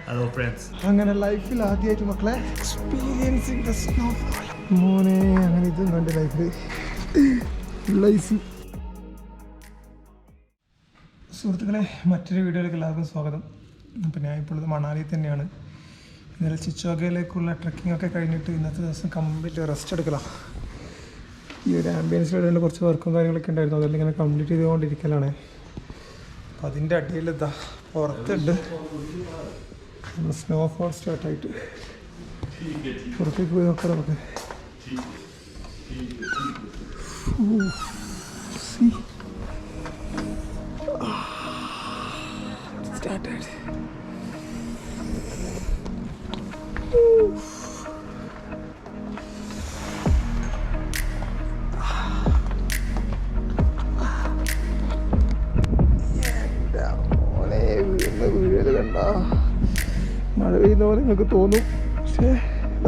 Hello friends. അങ്ങനെ ലൈഫിൽ ആദ്യമായിട്ട് മക്കളെ എക്സ്പീരിയൻസിങ് ദ സ്നോഫോൾ. മോനെ അങ്ങനെ ഇതും കണ്ട് ലൈഫിൽ ലൈഫ്. സുഹൃത്തുക്കളെ, മറ്റൊരു വീഡിയോയിലേക്ക് എല്ലാവർക്കും സ്വാഗതം. അപ്പോൾ ഞാൻ ഇപ്പോൾ ഉള്ളത് മണാലിയിൽ തന്നെയാണ്. ഇന്നലെ ചിച്ചോഗയിലേക്കുള്ള ട്രക്കിംഗ് ഒക്കെ കഴിഞ്ഞിട്ട് ഇന്നത്തെ ദിവസം കംപ്ലീറ്റ് റെസ്റ്റ് എടുക്കലാണ്. ഈ ഒരു ആംബിയൻസിലിടേണ്ട കുറച്ച് വർക്കും കാര്യങ്ങളൊക്കെ ഉണ്ടായിരുന്നു, അതെല്ലാം ഇങ്ങനെ കംപ്ലീറ്റ് ചെയ്തുകൊണ്ടിരിക്കലാണ്. അപ്പോൾ അതിൻ്റെ അടിയിലെന്താ പുറത്തുണ്ട് സ്നോഫോൾ സ്റ്റാർട്ടായിട്ട്. പുറത്തേക്ക് പോയി നോക്കാം നമുക്ക്. സ്റ്റാർട്ടായിട്ട് വീഴല് കണ്ട മഴ പെയ്യുന്ന പോലെ നിങ്ങൾക്ക് തോന്നും, പക്ഷേ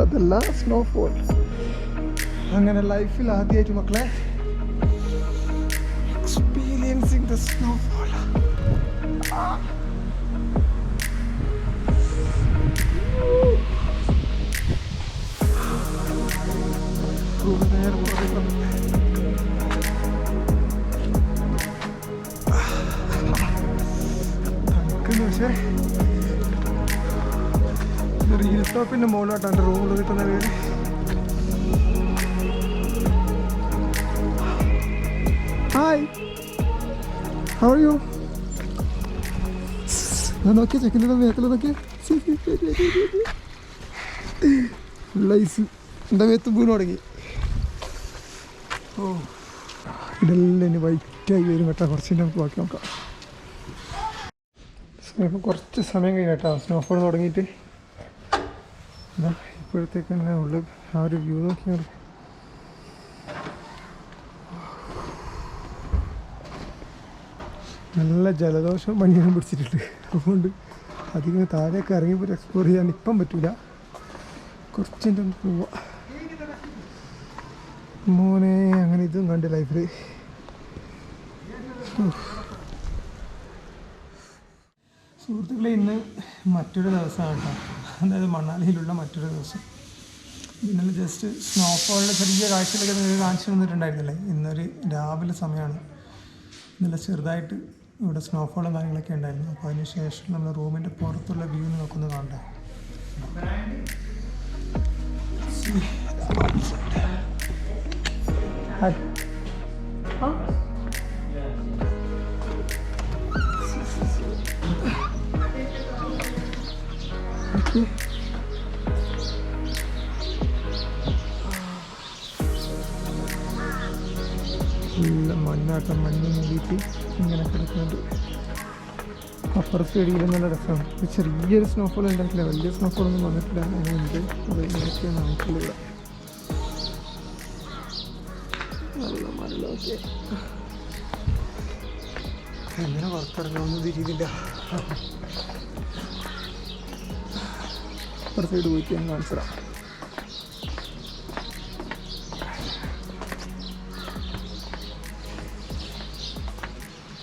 അതല്ല സ്നോഫോൾ. അങ്ങനെ ലൈഫിൽ ആദ്യമായിട്ട് മക്കളെ എക്സ്പീരിയൻസിങ് ദ സ്നോഫോൾ. പക്ഷേ ഹിൽ ടോപ്പിൻ്റെ മുകളിലോട്ടാണ് എൻ്റെ റൂമിൽ കിട്ടുന്ന വീട്. Hi, how are you? നോക്കിയ ചെക്കിൻ്റെ മേത്തിൽ നോക്കിയ ലൈസ് എൻ്റെ മേത്ത് വീണ് തുടങ്ങി. ഓ, ഇതെല്ലാം ഇനി വൈറ്റായി വരും കേട്ടോ. കുറച്ച് നമുക്ക് ബാക്കി നോക്കാം. ഇപ്പം കുറച്ച് സമയം കഴിഞ്ഞ് കേട്ടോ സ്നോഫോൾ തുടങ്ങിയിട്ട്. എന്താ ഇപ്പോഴത്തേക്ക് തന്നെ ഉള്ളു ആ ഒരു വ്യൂ നോക്കിയാൽ നല്ല ജലദോഷവും പനിയും പിടിച്ചിട്ടുണ്ട്. അതുകൊണ്ട് അധികം താഴേക്ക് ഇറങ്ങിപ്പോയി എക്സ്പ്ലോർ ചെയ്യാൻ ഇപ്പം പറ്റില്ല. കുറച്ചിൻ്റെ ഒന്ന് പോവാം മോനെ. അങ്ങനെ ഇതും കണ്ട് ലൈഫിൽ. സുഹൃത്തുക്കളെ, ഇന്ന് മറ്റൊരു ദിവസമാണ് കേട്ടോ. അതായത് മണാലിയിലുള്ള മറ്റൊരു ദിവസം. ഇന്നലെ ജസ്റ്റ് സ്നോഫോളിൻ്റെ ചെറിയ കാഴ്ചകളൊക്കെ നിങ്ങൾക്ക് കാണിച്ചു തന്നിട്ടുണ്ടായിരുന്നില്ലേ. ഇന്നൊരു രാവിലെ സമയമാണ്. ഇന്നലെ ചെറുതായിട്ട് ഇവിടെ സ്നോഫോളും കാര്യങ്ങളൊക്കെ ഉണ്ടായിരുന്നു. അപ്പോൾ അതിന് ശേഷം നമ്മൾ റൂമിൻ്റെ പുറത്തുള്ള വ്യൂ നോക്കുന്നത് കാണണ്ടേ. മണ്ണാട്ടം മണ്ണ് മൂടിയിട്ട് ഇങ്ങനെ കിടക്കുന്നുണ്ട്. അപ്പുറത്ത് ചെടിയിലും നല്ല രസമാണ്. ചെറിയൊരു സ്നോഫോൾ ഉണ്ടായിട്ടില്ല, വലിയ സ്നോഫോളൊന്നും വന്നിട്ടില്ല. അതിനുണ്ട് അത് ഇങ്ങനെയൊക്കെയാണ് നമുക്കുള്ള ഇവിടെ നല്ല മണ്ണൊക്കെ. എങ്ങനെ പുറത്തിറങ്ങാമെന്ന് തിരിയുന്നില്ല. അപ്പുറത്ത് സൈഡ് പോയിട്ട് ഞാൻ കാണിച്ചതാണ്.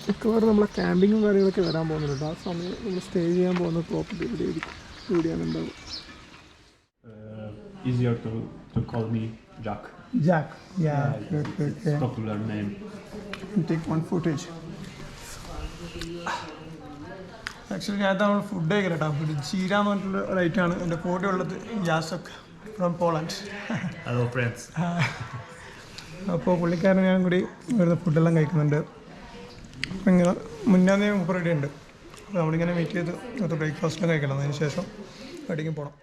മിക്കവാറും നമ്മളെ ക്യാമ്പിങ്ങും കാര്യങ്ങളൊക്കെ വരാൻ പോകുന്നുണ്ട്. ആ സമയം നമ്മൾ സ്റ്റേ ചെയ്യാൻ പോകുന്ന പ്രോപ്പർട്ടി ഇവിടെയാണ് ഉണ്ടാവും. Easier to call me Jack. Jack, yeah. It's popular name. Take one footage. Actually ഞാൻ നമ്മൾ ഫുഡ് കഴിക്കില്ല കേട്ടോ. ഫുഡ് ചീര എന്ന് പറഞ്ഞിട്ടുള്ള ഒരു ഐറ്റമാണ്. എൻ്റെ കൂടെ ഉള്ളത് യാസക് ഫ്രം പോളണ്ട്. Hello friends. അപ്പോൾ പുള്ളിക്കാരൻ ഞാൻ കൂടി വരുന്ന ഫുഡെല്ലാം കഴിക്കുന്നുണ്ട്. അപ്പം ഇങ്ങനെ മുന്നേ മുമ്പ് റെഡി ഉണ്ട്. അപ്പോൾ നമ്മളിങ്ങനെ മീറ്റ് ചെയ്ത് അത് ബ്രേക്ക്ഫാസ്റ്റിലും കഴിക്കണം. അതിന് ശേഷം വെഡിങ്ങിൽ പോകണം.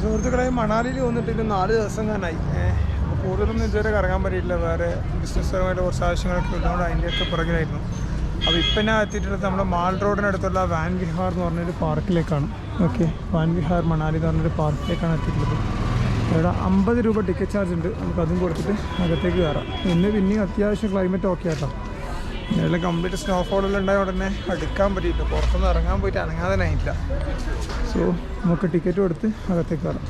സുഹൃത്തുക്കളെ, മണാലിയിൽ വന്നിട്ട് 4 ദിവസം കാണായി. അപ്പോൾ കൂടുതലൊന്നും ഇതുവരെ കറങ്ങാൻ പറ്റിയിട്ടില്ല. വേറെ ബിസിനസ്സുപരമായിട്ട് കുറച്ച് ആവശ്യങ്ങളൊക്കെ ഉള്ളതുകൊണ്ട് അതിൻ്റെയൊക്കെ പുറകിലായിരുന്നു. അപ്പോൾ ഇപ്പം ഞാൻ എത്തിയിട്ടുള്ളത് നമ്മുടെ മാൾ റോഡിനടുത്തുള്ള വാൻ വിഹാർ എന്ന് പറഞ്ഞൊരു പാർക്കിലേക്കാണ്. ഓക്കെ, വാൻ വിഹാർ മണാലി എന്ന് പറഞ്ഞൊരു പാർക്കിലേക്കാണ് എത്തിയിട്ടുള്ളത്. ഇവിടെ 50 രൂപ ടിക്കറ്റ് ചാർജ് ഉണ്ട്. നമുക്കതും കൊടുത്തിട്ട് അകത്തേക്ക് കയറാം. ഇന്ന് പിന്നെയും അത്യാവശ്യം ക്ലൈമറ്റ് ഓക്കെ ആട്ടോ. ഇതെല്ലാം കംപ്ലീറ്റ് സ്നോഫോളെല്ലാം ഉണ്ടായ ഉടനെ അടുക്കാൻ പറ്റിയില്ല. പുറത്തുനിന്ന് ഇറങ്ങാൻ പോയിട്ട് അനങ്ങാതെ ആയിട്ടില്ല. സോ നമുക്ക് ടിക്കറ്റ് കൊടുത്ത് അകത്തേക്ക് കയറാം.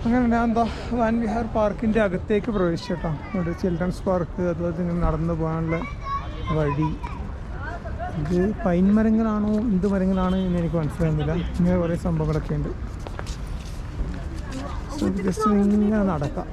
അങ്ങനെ ഞാൻ എന്താ വാൻ വിഹാർ പാർക്കിൻ്റെ അകത്തേക്ക് പ്രവേശിച്ചു കേട്ടോ. ഇവിടെ ചിൽഡ്രൻസ് പാർക്ക്, അതുപോലെ ഇങ്ങനെ നടന്നു പോകാനുള്ള വഴി ഇത് പൈൻ മരങ്ങളാണോ എന്ത് മരങ്ങളാണ് എന്ന് എനിക്ക് മനസ്സിലാകുന്നില്ല. ഇങ്ങനെ കുറേ സംഭവങ്ങളൊക്കെ ഉണ്ട്. ജസ്റ്റ് ഇങ്ങനെ നടക്കാം.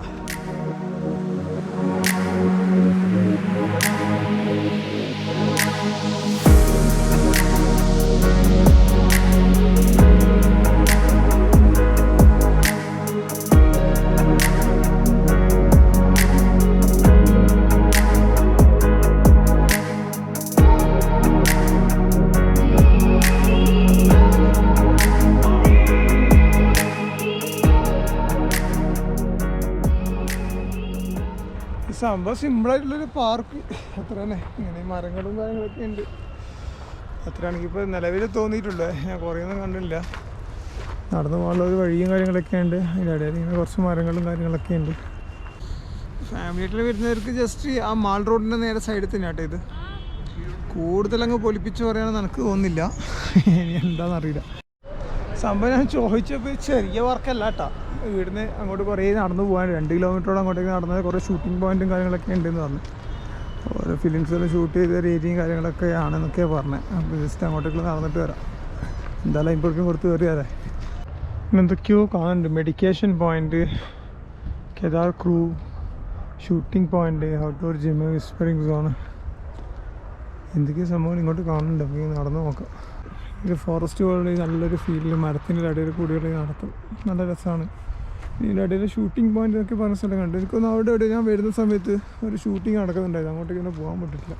സംഭവം സിമ്പിളായിട്ടുള്ളൊരു പാർക്ക് അത്ര തന്നെ. ഇങ്ങനെ മരങ്ങളും കാര്യങ്ങളൊക്കെ ഉണ്ട്. അത്രയാണെങ്കിൽ ഇപ്പോൾ നിലവിൽ തോന്നിയിട്ടുള്ളത്. ഞാൻ കുറേ ഒന്നും കണ്ടില്ല. നടന്നു പോകാനുള്ള ഒരു വഴിയും കാര്യങ്ങളൊക്കെ ഉണ്ട്. അതിൻ്റെ ഇടയിൽ ഇങ്ങനെ കുറച്ച് മരങ്ങളും കാര്യങ്ങളൊക്കെ ഉണ്ട്. ഫാമിലിയായിട്ട് വരുന്നവർക്ക് ജസ്റ്റ് ആ മാൾ റോഡിൻ്റെ നേരെ സൈഡിൽ തന്നെ ആട്ടെ ഇത്. കൂടുതലങ്ങ് പൊലിപ്പിച്ച് പറയാനെന്ന് എനിക്ക് തോന്നുന്നില്ല. ഇനി എന്താണെന്നറിയില്ല. സംഭവം ഞാൻ ചോദിച്ചപ്പോൾ ചെറിയ വർക്കല്ല കേട്ടോ. ഇവിടുന്ന് അങ്ങോട്ട് കുറേ നടന്നു പോകാൻ 2 കിലോമീറ്ററോളം അങ്ങോട്ടേക്ക് നടന്നത്. കുറേ ഷൂട്ടിംഗ് പോയിൻറ്റും കാര്യങ്ങളൊക്കെ ഉണ്ടെന്ന് പറഞ്ഞു. ഓരോ ഫിലിംസുകൾ ഷൂട്ട് ചെയ്ത ഒരു ഏരിയയും കാര്യങ്ങളൊക്കെ ആണെന്നൊക്കെയാണ് പറഞ്ഞത്. അപ്പോൾ ജസ്റ്റ് അങ്ങോട്ടേക്ക് നടന്നിട്ട് വരാം. എന്തായാലും ഇപ്പോഴേക്കും കൊടുത്ത് കയറിയാലേ. എന്തൊക്കെയോ കാണുന്നുണ്ട്. മെഡിക്കേഷൻ പോയിൻറ്റ്, കേദാർ ക്രൂ, shooting point, outdoor gym, whispering zone, എന്തൊക്കെയോ സംഭവങ്ങൾ ഇങ്ങോട്ട് കാണുന്നുണ്ട്. അപ്പോൾ നടന്ന് നോക്കാം. ഇത് ഫോറസ്റ്റ് പോലെ നല്ലൊരു ഫീൽഡിൽ മരത്തിൻ്റെ ഇടയിൽ കൂടിയുള്ള നടത്തും. നല്ല രസമാണ്. ഇതിൻ്റെ ഇടയിൽ ഷൂട്ടിംഗ് പോയിൻ്റ് എന്നൊക്കെ പറഞ്ഞ സ്ഥലം കണ്ടു. എനിക്കൊന്ന് അവിടെ എവിടെ ഞാൻ വരുന്ന സമയത്ത് ഒരു ഷൂട്ടിംഗ് നടക്കുന്നുണ്ടായിരുന്നു. അങ്ങോട്ടേക്ക് ഇങ്ങനെ പോകാൻ പറ്റില്ല.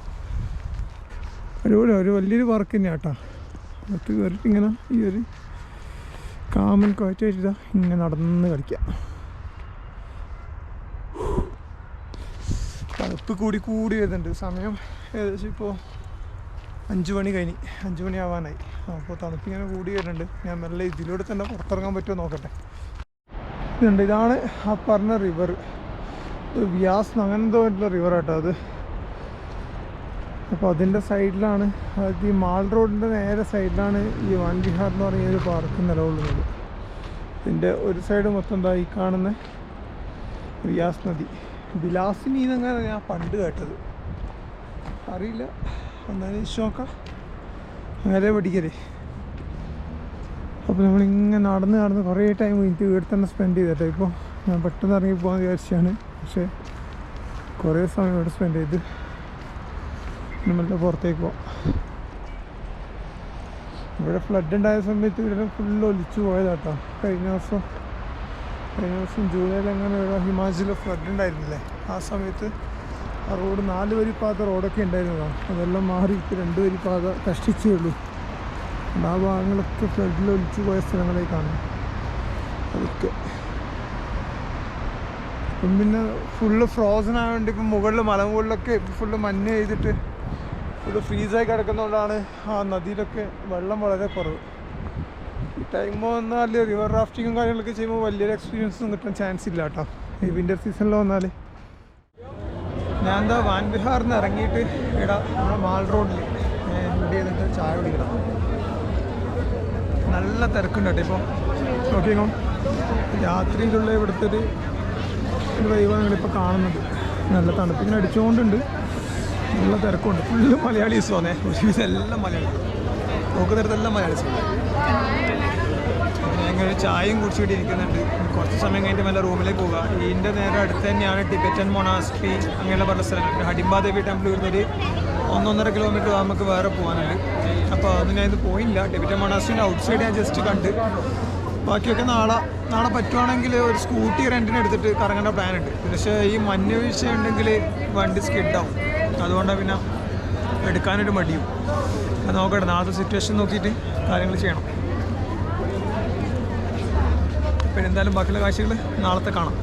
ഒരു വലിയൊരു വർക്ക് തന്നെയാണ് കേട്ടോ. അത് കയറിയിട്ട് ഇങ്ങനെ ഈ ഒരു കാമൻ കാറ്റ് വെച്ചിട്ട് ഇങ്ങനെ നടന്ന് കളിക്കാം. തണുപ്പ് കൂടി വരുന്നുണ്ട്. സമയം ഏകദേശം ഇപ്പോൾ 5 മണി കഴിഞ്ഞ് 5 മണി ആവാനായി. അപ്പോൾ തണുപ്പിങ്ങനെ കൂടി വരുന്നുണ്ട്. ഞാൻ നല്ല ഇതിലൂടെ തന്നെ പുറത്തിറങ്ങാൻ പറ്റുമോ നോക്കട്ടെ. ഇതുണ്ട്, ഇതാണ് ആ പറഞ്ഞ റിവർ. വ്യാസ് അങ്ങനെ എന്തോ ആയിട്ടുള്ള റിവറാട്ടോ അത്. അപ്പോൾ അതിൻ്റെ സൈഡിലാണ്, അതായത് ഈ മാൾ റോഡിൻ്റെ നേരെ സൈഡിലാണ് ഈ വാൻ വിഹാർ എന്ന് പറഞ്ഞ ഒരു പാർക്ക് നിലകൊള്ളുന്നത്. ഇതിൻ്റെ ഒരു സൈഡ് മൊത്തം എന്താ ഈ കാണുന്ന വ്യാസ് നദി. ബിലാസിനി എന്നങ്ങനെ ഞാൻ പണ്ട് കേട്ടത്, അറിയില്ല. എന്നാലും നോക്കാം, അങ്ങനെ പഠിക്കല്ലേ. അപ്പോൾ നമ്മളിങ്ങനെ നടന്ന് കുറേ ടൈം എനിക്ക് വീട്ടിൽ തന്നെ സ്പെൻഡ് ചെയ്തിട്ടോ. ഇപ്പോൾ ഞാൻ പെട്ടെന്ന് ഇറങ്ങി പോകാൻ വിചാരിച്ചാണ്. പക്ഷേ കുറേ സമയം ഇവിടെ സ്പെൻഡ് ചെയ്ത് നമ്മളുടെ പുറത്തേക്ക് പോകാം. ഇവിടെ ഫ്ലഡ് ഉണ്ടായ സമയത്ത് ഇവിടെ ഫുള്ള് ഒലിച്ചു പോയതാട്ടോ. കഴിഞ്ഞ ദിവസം ജൂലൈയിലെങ്ങനെ ഇവിടെ ഹിമാചലിൽ ഫ്ലഡ് ഉണ്ടായിരുന്നില്ലേ, ആ സമയത്ത് ആ റോഡ് 4 വരിപ്പാത റോഡൊക്കെ ഉണ്ടായിരുന്നതാണ്. അതെല്ലാം മാറി ഇപ്പോൾ 2 വരിപ്പാത കഷ്ടിച്ചേ ഉള്ളൂ. ആ ഭാഗങ്ങളൊക്കെ ഫ്ലഡിൽ ഒലിച്ചു പോയ സ്ഥലങ്ങളായി കാണും. അതൊക്കെ ഇപ്പം പിന്നെ ഫുള്ള് ഫ്രോസൺ ആയതുകൊണ്ട് ഇപ്പം മുകളിൽ മലമുകളിലൊക്കെ ഫുള്ള് മഞ്ഞ് ചെയ്തിട്ട് ഫുള്ള് ഫ്രീസായി കിടക്കുന്നതുകൊണ്ടാണ് ആ നദിയിലൊക്കെ വെള്ളം വളരെ കുറവ്. ഈ ടൈം വന്നാൽ റിവർ റാഫ്റ്റിങ്ങും കാര്യങ്ങളൊക്കെ ചെയ്യുമ്പോൾ വലിയൊരു എക്സ്പീരിയൻസൊന്നും കിട്ടാൻ ചാൻസ് ഇല്ല കേട്ടോ. ഈ വിൻ്റർ സീസണിൽ വന്നാൽ ഞാൻ എന്താ വാൻ വിഹാറിൽ നിന്ന് ഇറങ്ങിയിട്ട് ഇവിടെ നമ്മുടെ മാൾ റോഡിൽ ഇവിടെ ചെയ്തിട്ട് ചായ കുടിക്കണം. നല്ല തിരക്കുണ്ട് കേട്ടോ. ഇപ്പോൾ നോക്കിക്കോ, രാത്രിയിലുള്ള ഇവിടുത്തെ ഒരു വൈവാണ് നിങ്ങളിപ്പോൾ കാണുന്നത്. നല്ല തണുപ്പിങ്ങനെ അടിച്ചുകൊണ്ടുണ്ട്, നല്ല തിരക്കുണ്ട്. ഫുള്ള് മലയാളീസ് വന്നേ, ഒരുവിധം എല്ലാം മലയാളി, നോക്കുന്നിടത്തെല്ലാം മലയാളീസ്. ഞങ്ങൾ ചായയും കുടിച്ചിട്ട് ഇരിക്കുന്നുണ്ട്. കുറച്ച് സമയം കഴിഞ്ഞിട്ട് നല്ല റൂമിലേക്ക് പോകുക. ഇതിൻ്റെ നേരെ അടുത്ത് തന്നെയാണ് ടിബറ്റൻ മൊണാസ്ട്രി അങ്ങനെയുള്ള പല സ്ഥലങ്ങൾ. ഹഡിംബാദേവി ടെമ്പിൾ വരുന്നൊരു 1-1.5 കിലോമീറ്റർ നമുക്ക് വേറെ പോകാനുണ്ട്. അപ്പോൾ അത് ഞാൻ ഇത് പോയില്ല. ടിബറ്റൻ മൊണാസ്ട്രീൻ്റെ ഔട്ട് സൈഡ് ഞാൻ ജസ്റ്റ് കണ്ട്. ബാക്കിയൊക്കെ നാളെ പറ്റുവാണെങ്കിൽ ഒരു സ്കൂട്ടി റെൻറ്റിന് എടുത്തിട്ട് കറങ്ങേണ്ട പ്ലാൻ ഉണ്ട്. പക്ഷേ ഈ മഞ്ഞ് വീഴ്ച ഉണ്ടെങ്കിൽ വണ്ടി സ്കിഡാവും. അതുകൊണ്ടാണ് പിന്നെ എടുക്കാനൊരു മടിയും. അത് നോക്കട്ടെ, നാളത്തെ സിറ്റുവേഷൻ നോക്കിയിട്ട് കാര്യങ്ങൾ ചെയ്യണം. പിന്നെ എന്തായാലും ബാക്കിയുള്ള കാഴ്ചകൾ നാളത്തെ കാണാം.